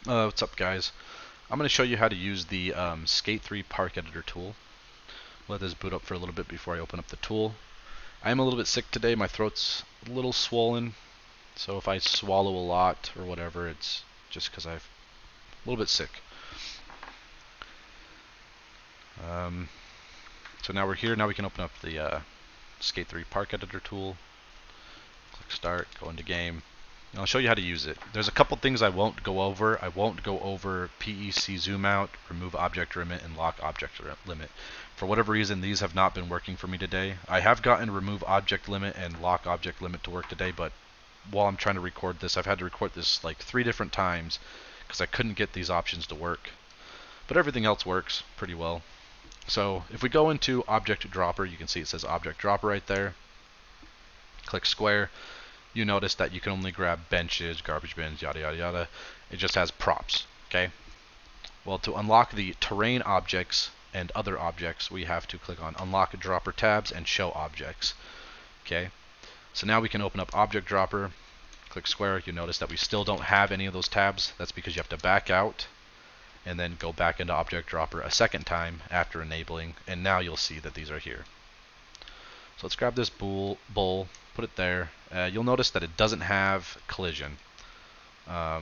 What's up, guys? I'm going to show you how to use the Skate 3 Park Editor tool. Let this boot up for a little bit before I open up the tool. I am a little bit sick today. My throat's a little swollen, so if I swallow a lot or whatever, it's just because I'm a little bit sick. So now we're here. Now we can open up the Skate 3 Park Editor tool. Click Start, go into Game. And I'll show you how to use it. There's a couple things I won't go over. I won't go over PEC zoom out, remove object limit, and lock object limit. For whatever reason, these have not been working for me today. I have gotten remove object limit and lock object limit to work today, but while I'm trying to record this, I've had to record this like 3 different times because I couldn't get these options to work. But everything else works pretty well. So if we go into object dropper, you can see it says object dropper right there. Click square. You notice that you can only grab benches, garbage bins, yada yada yada. It just has props, okay? Well, to unlock the terrain objects and other objects, we have to click on unlock dropper tabs and show objects, okay? So now we can open up object dropper, click square. You notice that we still don't have any of those tabs. That's because you have to back out and then go back into object dropper a second time after enabling, and now you'll see that these are here. So let's grab this bowl, put it there. You'll notice that it doesn't have collision. I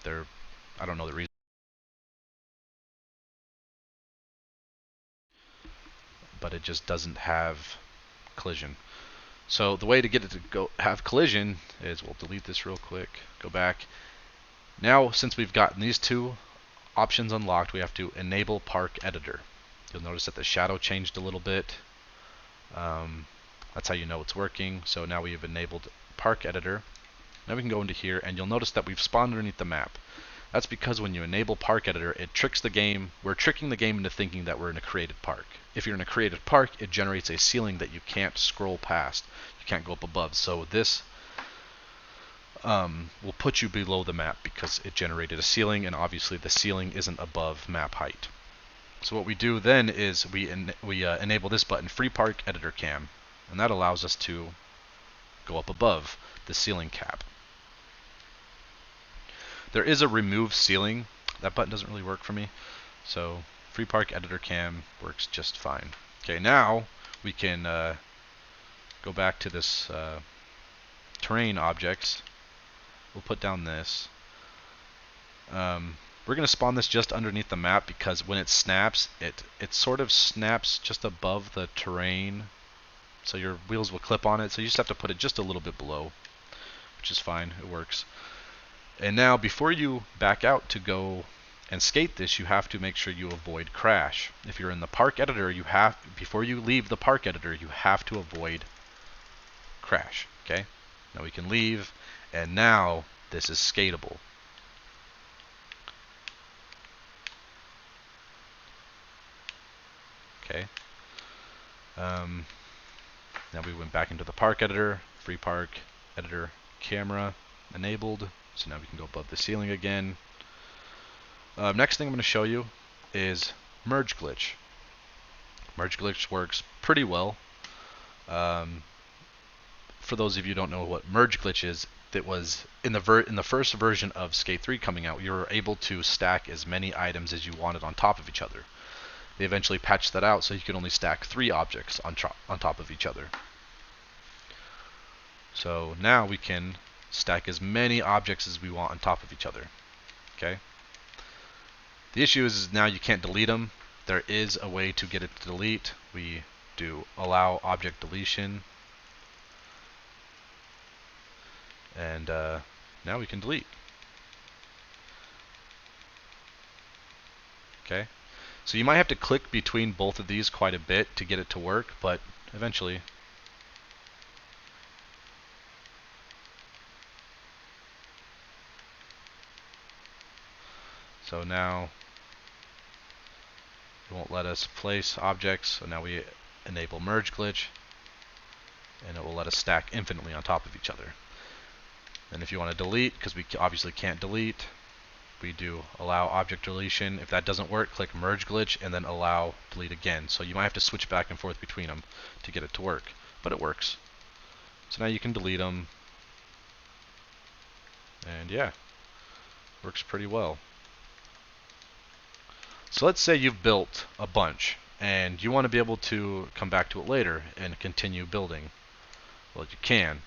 don't know the reason, but it just doesn't have collision. So the way to get it to go have collision is, we'll delete this real quick, go back. Now, since we've gotten these two options unlocked, we have to enable Park Editor. You'll notice that the shadow changed a little bit. That's how you know it's working. So now we have enabled Park Editor. Now we can go into here, and you'll notice that we've spawned underneath the map. That's because when you enable Park Editor, it tricks the game. We're tricking the game into thinking that we're in a created park. If you're in a created park, it generates a ceiling that you can't scroll past. You can't go up above. So this will put you below the map because it generated a ceiling, and obviously the ceiling isn't above map height. So what we do then is we enable this button, Free Park Editor Cam, and that allows us to go up above the ceiling cap. There is a remove ceiling. That button doesn't really work for me. So Free Park Editor Cam works just fine. Okay, now we can go back to this terrain objects. We'll put down this. We're going to spawn this just underneath the map because when it snaps, it sort of snaps just above the terrain. So your wheels will clip on it. So you just have to put it just a little bit below, which is fine. It works. And now, before you back out to go and skate this, you have to make sure you avoid crash. If you're in the park editor, before you leave the park editor, you have to avoid crash. Okay? Now we can leave, and now this is skatable. Okay. Now we went back into the park editor, Free Park Editor Camera enabled. So now we can go above the ceiling again. Next thing I'm going to show you is Merge Glitch. Merge Glitch works pretty well. For those of you who don't know what Merge Glitch is, it was in the first version of Skate 3 coming out, you were able to stack as many items as you wanted on top of each other. They eventually patched that out so you could only stack 3 objects on top of each other. So now we can stack as many objects as we want on top of each other. Okay. The issue is now you can't delete them. There is a way to get it to delete. We do allow object deletion, and now we can delete. Okay. So you might have to click between both of these quite a bit to get it to work, but eventually. So now it won't let us place objects, so now we enable Merge Glitch, and it will let us stack infinitely on top of each other. And if you want to delete, because we obviously can't delete, we do allow object deletion. If that doesn't work, click Merge Glitch and then allow delete again. So you might have to switch back and forth between them to get it to work, but it works. So now you can delete them, and yeah. Works pretty well. So let's say you've built a bunch and you want to be able to come back to it later and continue building. Well, you can.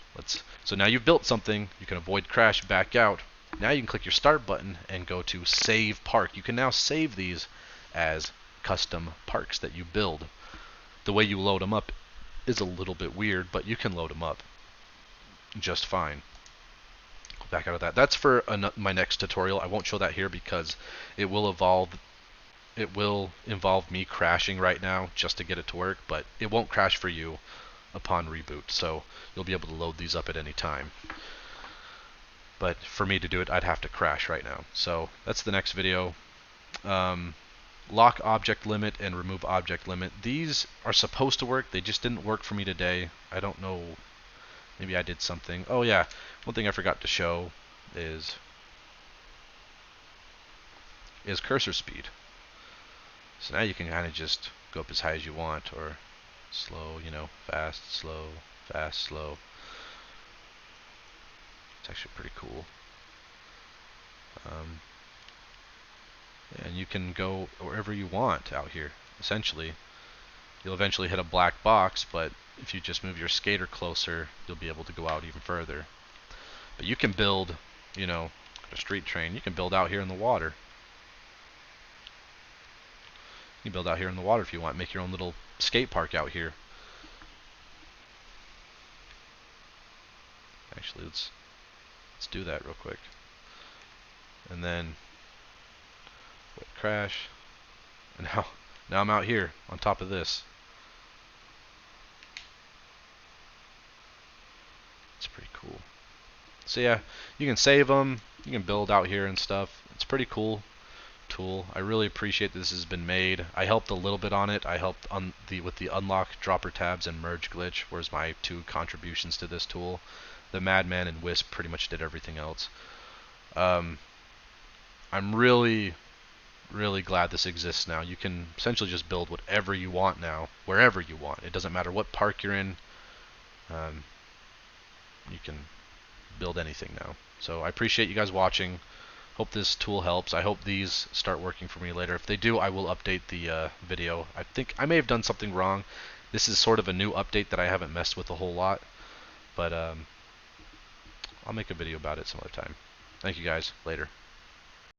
So now you've built something, you can avoid crash, back out. Now you can click your start button and go to save park. You can now save these as custom parks that you build. The way you load them up is a little bit weird, but you can load them up just fine. Back out of that. That's for my next tutorial. I won't show that here because it will involve me crashing right now just to get it to work, but it won't crash for you upon reboot, so you'll be able to load these up at any time. But for me to do it, I'd have to crash right now. So that's the next video. Lock object limit and remove object limit. These are supposed to work. They just didn't work for me today. I don't know. Maybe I did something. Oh yeah, one thing I forgot to show is cursor speed. So now you can kind of just go up as high as you want, or slow, fast, slow, fast, slow. It's actually pretty cool. And you can go wherever you want out here. Essentially, you'll eventually hit a black box, but if you just move your skater closer, you'll be able to go out even further. But you can build, a street train. You can build out here in the water. You can build out here in the water if you want. Make your own little skate park out here. Actually, let's do that real quick. And then crash. And now I'm out here on top of this. It's pretty cool. So yeah, you can save them. You can build out here and stuff. It's pretty cool tool. I really appreciate this has been made. I helped a little bit on it. I helped with the unlock dropper tabs and merge glitch, whereas my 2 contributions to this tool. The Madman and Wisp pretty much did everything else. I'm really glad this exists now. You can essentially just build whatever you want now, wherever you want. It doesn't matter what park you're in. You can build anything now. So I appreciate you guys watching. Hope this tool helps. I hope these start working for me later. If they do, I will update the video. I think I may have done something wrong. This is sort of a new update that I haven't messed with a whole lot. But I'll make a video about it some other time. Thank you guys. Later.